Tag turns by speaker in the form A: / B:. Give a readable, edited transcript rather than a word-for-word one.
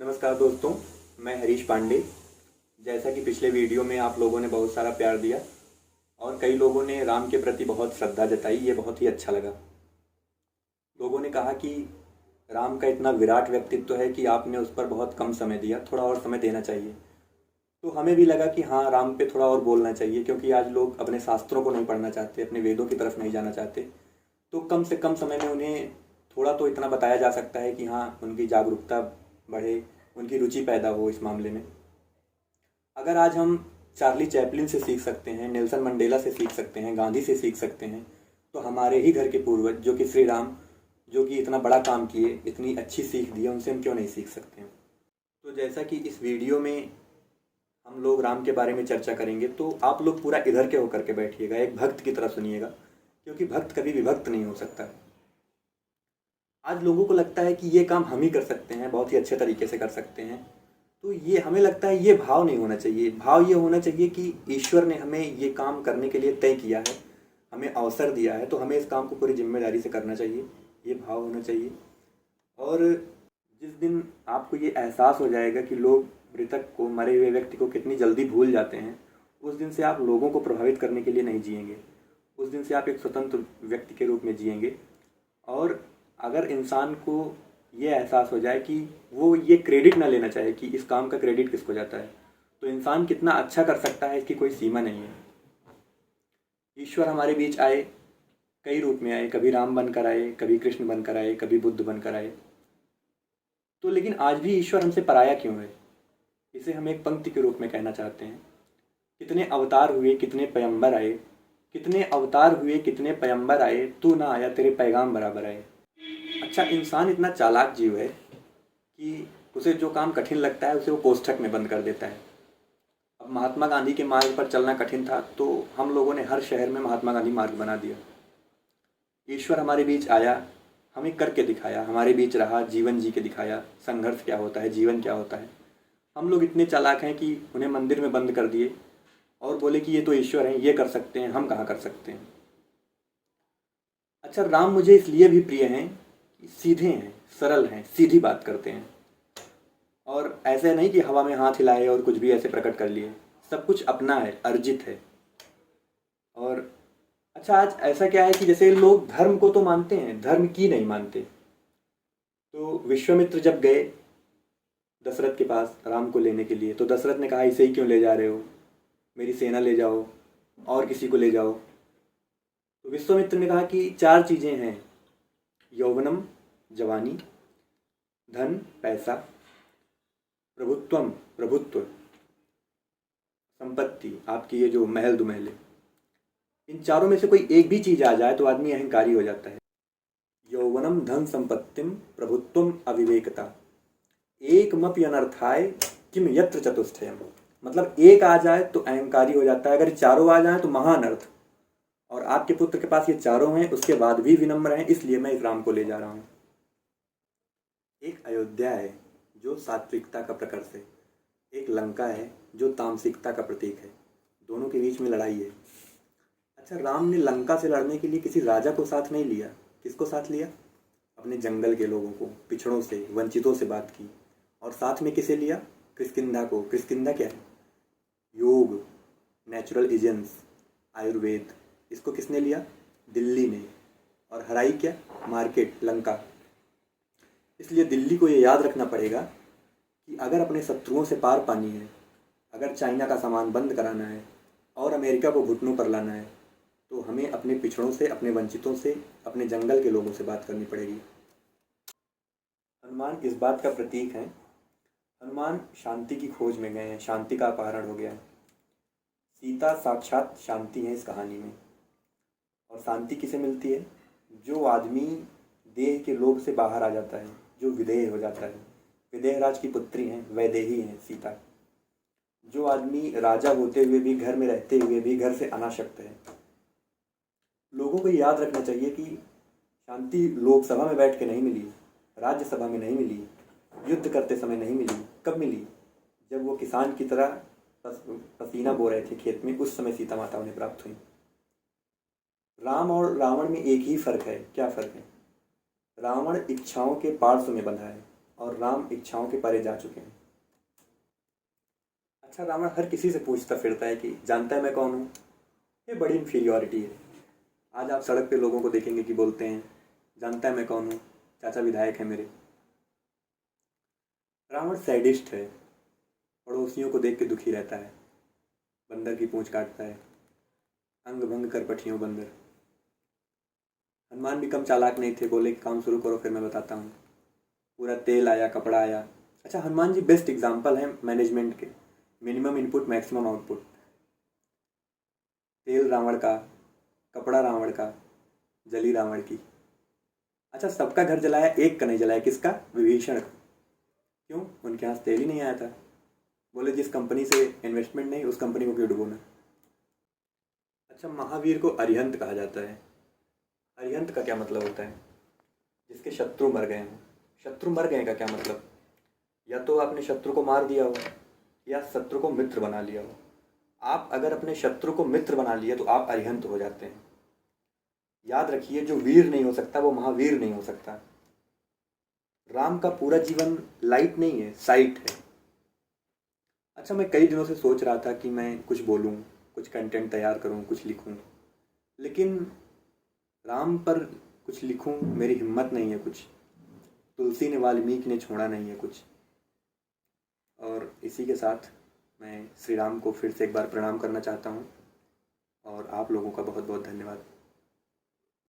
A: नमस्कार दोस्तों, मैं हरीश पांडे। जैसा कि पिछले वीडियो में आप लोगों ने बहुत सारा प्यार दिया और कई लोगों ने राम के प्रति बहुत श्रद्धा जताई, ये बहुत ही अच्छा लगा। लोगों ने कहा कि राम का इतना विराट व्यक्तित्व है कि आपने उस पर बहुत कम समय दिया, थोड़ा और समय देना चाहिए। तो हमें भी लगा कि हाँ, राम पे थोड़ा और बोलना चाहिए, क्योंकि आज लोग अपने शास्त्रों को नहीं पढ़ना चाहते, अपने वेदों की तरफ नहीं जाना चाहते। तो कम से कम समय में उन्हें थोड़ा तो इतना बताया जा सकता है कि हाँ, उनकी जागरूकता बढ़े, उनकी रुचि पैदा हो इस मामले में। अगर आज हम चार्ली चैपलिन से सीख सकते हैं, नेल्सन मंडेला से सीख सकते हैं, गांधी से सीख सकते हैं, तो हमारे ही घर के पूर्वज जो कि श्री राम, जो कि इतना बड़ा काम किए, इतनी अच्छी सीख दी है, उनसे हम क्यों नहीं सीख सकते हैं। तो जैसा कि इस वीडियो में हम लोग राम के बारे में चर्चा करेंगे, तो आप लोग पूरा इधर के होकर के बैठिएगा, एक भक्त की तरह सुनिएगा, क्योंकि भक्त कभी विभक्त नहीं हो सकता। आज लोगों को लगता है कि ये काम हम ही कर सकते हैं, बहुत ही अच्छे तरीके से कर सकते हैं। तो ये हमें लगता है ये भाव नहीं होना चाहिए। भाव ये होना चाहिए कि ईश्वर ने हमें ये काम करने के लिए तय किया है, हमें अवसर दिया है, तो हमें इस काम को पूरी जिम्मेदारी से करना चाहिए, ये भाव होना चाहिए। और जिस दिन आपको ये एहसास हो जाएगा कि लोग मृतक को, मरे हुए व्यक्ति को कितनी जल्दी भूल जाते हैं, उस दिन से आप लोगों को प्रभावित करने के लिए नहीं जिएंगे। उस दिन से आप एक स्वतंत्र व्यक्ति के रूप में जिएंगे। और अगर इंसान को ये एहसास हो जाए कि वो ये क्रेडिट ना लेना चाहे कि इस काम का क्रेडिट किसको जाता है, तो इंसान कितना अच्छा कर सकता है इसकी कोई सीमा नहीं है। ईश्वर हमारे बीच आए, कई रूप में आए, कभी राम बनकर आए, कभी कृष्ण बनकर आए, कभी बुद्ध बनकर आए। तो लेकिन आज भी ईश्वर हमसे पराया क्यों है? इसे हम एक पंक्ति के रूप में कहना चाहते हैं। कितने अवतार हुए, कितने पैगंबर आए, कितने अवतार हुए, कितने पैगंबर आए, तू ना आया तेरे पैगाम बराबर आए। अच्छा, इंसान इतना चालाक जीव है कि उसे जो काम कठिन लगता है उसे वो कोष्ठक में बंद कर देता है। अब महात्मा गांधी के मार्ग पर चलना कठिन था, तो हम लोगों ने हर शहर में महात्मा गांधी मार्ग बना दिया। ईश्वर हमारे बीच आया, हमें करके दिखाया, हमारे बीच रहा, जीवन जी के दिखाया, संघर्ष क्या होता है, जीवन क्या होता है। हम लोग इतने चालाक हैं कि उन्हें मंदिर में बंद कर दिए और बोले कि ये तो ईश्वर हैं, ये कर सकते हैं, हम कहाँ कर सकते हैं। अच्छा, राम मुझे इसलिए भी प्रिय हैं कि सीधे हैं, सरल हैं, सीधी बात करते हैं। और ऐसे नहीं कि हवा में हाथ हिलाए और कुछ भी ऐसे प्रकट कर लिए, सब कुछ अपना है, अर्जित है। और अच्छा, आज ऐसा क्या है कि जैसे लोग धर्म को तो मानते हैं, धर्म की नहीं मानते। तो विश्वामित्र जब गए दशरथ के पास राम को लेने के लिए, तो दशरथ ने कहा इसे ही क्यों ले जा रहे हो, मेरी सेना ले जाओ और किसी को ले जाओ। तो विश्वामित्र ने कहा कि चार चीज़ें हैं, यौवनम जवानी, धन पैसा, प्रभुत्वम प्रभुत्व, संपत्ति, आपकी ये जो महल दुमहले, इन चारों में से कोई एक भी चीज़ आ जाए तो आदमी अहंकारी हो जाता है। यौवनम धन संपत्तिम प्रभुत्वम अविवेकता, एकमपि अनर्थाय किम यत्र चतुष्टयम। मतलब एक आ जाए तो अहंकारी हो जाता है, अगर चारों आ जाए तो महाअनर्थ। और आपके पुत्र के पास ये चारों हैं, उसके बाद भी विनम्र हैं, इसलिए मैं इस राम को ले जा रहा हूँ। एक अयोध्या है जो सात्विकता का प्रकर्ष है, एक लंका है जो तामसिकता का प्रतीक है। दोनों के बीच में लड़ाई है। अच्छा, राम ने लंका से लड़ने के लिए किसी राजा को साथ नहीं लिया। किसको साथ लिया? अपने जंगल के लोगों को, पिछड़ों से, वंचितों से बात की। और साथ में किसे लिया? किष्किंधा को। किष्किंधा क्या है? योग, नेचुरल एजेंट्स, आयुर्वेद। इसको किसने लिया? दिल्ली ने। और हराई क्या? मार्केट, लंका। इसलिए दिल्ली को ये याद रखना पड़ेगा कि अगर अपने शत्रुओं से पार पानी है, अगर चाइना का सामान बंद कराना है और अमेरिका को घुटनों पर लाना है, तो हमें अपने पिछड़ों से, अपने वंचितों से, अपने जंगल के लोगों से बात करनी पड़ेगी। हनुमान इस बात का प्रतीक है। हनुमान शांति की खोज में गए हैं, शांति का अपहरण हो गया है। सीता साक्षात शांति है इस कहानी में। और शांति किसे मिलती है? जो आदमी देह के लोभ से बाहर आ जाता है, जो विदेह हो जाता है। विदेहराज की पुत्री हैं, वैदेही हैं सीता। जो आदमी राजा होते हुए भी, घर में रहते हुए भी घर से अनासक्त है। लोगों को याद रखना चाहिए कि शांति लोकसभा में बैठ के नहीं मिली, राज्यसभा में नहीं मिली, युद्ध करते समय नहीं मिली। कब मिली? जब वो किसान की तरह पसीना बो रहे थे खेत में, उस समय सीता माता उन्हें प्राप्त हुई। राम और रावण में एक ही फर्क है। क्या फर्क है? रावण इच्छाओं के पार्श्व में बंधा है और राम इच्छाओं के परे जा चुके हैं। अच्छा, रावण हर किसी से पूछता फिरता है कि जानता है मैं कौन हूँ। ये बड़ी इन्फीरियॉरिटी है। आज आप सड़क पे लोगों को देखेंगे कि बोलते हैं जानता है मैं कौन हूँ, चाचा विधायक है मेरे। रावण सैडिस्ट है, पड़ोसियों को देख के दुखी रहता है, बंदर की पूंछ काटता है, अंग भंग कर पठियों बंदर। हनुमान भी कम चालाक नहीं थे, बोले काम शुरू करो फिर मैं बताता हूँ। पूरा तेल आया, कपड़ा आया। अच्छा, हनुमान जी बेस्ट एग्जाम्पल हैं मैनेजमेंट के। Minimum input maximum output. तेल रावण का, कपड़ा रावण का, जली रावण की। अच्छा, सबका घर जलाया, एक का नहीं जलाया, किसका? विभीषण का। क्यों? उनके यहाँ तेल ही नहीं आया था। बोले जिस कंपनी से इन्वेस्टमेंट नहीं उस कंपनी को क्यों डुबोना। अच्छा, महावीर को अरिहंत कहा जाता है। अरिहंत का क्या मतलब होता है? जिसके शत्रु मर गए हों। शत्रु मर गए का क्या मतलब? या तो आपने शत्रु को मार दिया हो या शत्रु को मित्र बना लिया हो। आप अगर अपने शत्रु को मित्र बना लिया तो आप अरिहंत हो जाते हैं। याद रखिए, जो वीर नहीं हो सकता वो महावीर नहीं हो सकता। राम का पूरा जीवन लाइट नहीं है, साइट है। अच्छा, मैं कई दिनों से सोच रहा था कि मैं कुछ बोलूं, कुछ कंटेंट तैयार करूं, कुछ लिखूं, लेकिन राम पर कुछ लिखूं मेरी हिम्मत नहीं है। कुछ तुलसी ने वाल्मीकि ने छोड़ा नहीं है कुछ। और इसी के साथ मैं श्री राम को फिर से एक बार प्रणाम करना चाहता हूँ और आप लोगों का बहुत बहुत धन्यवाद।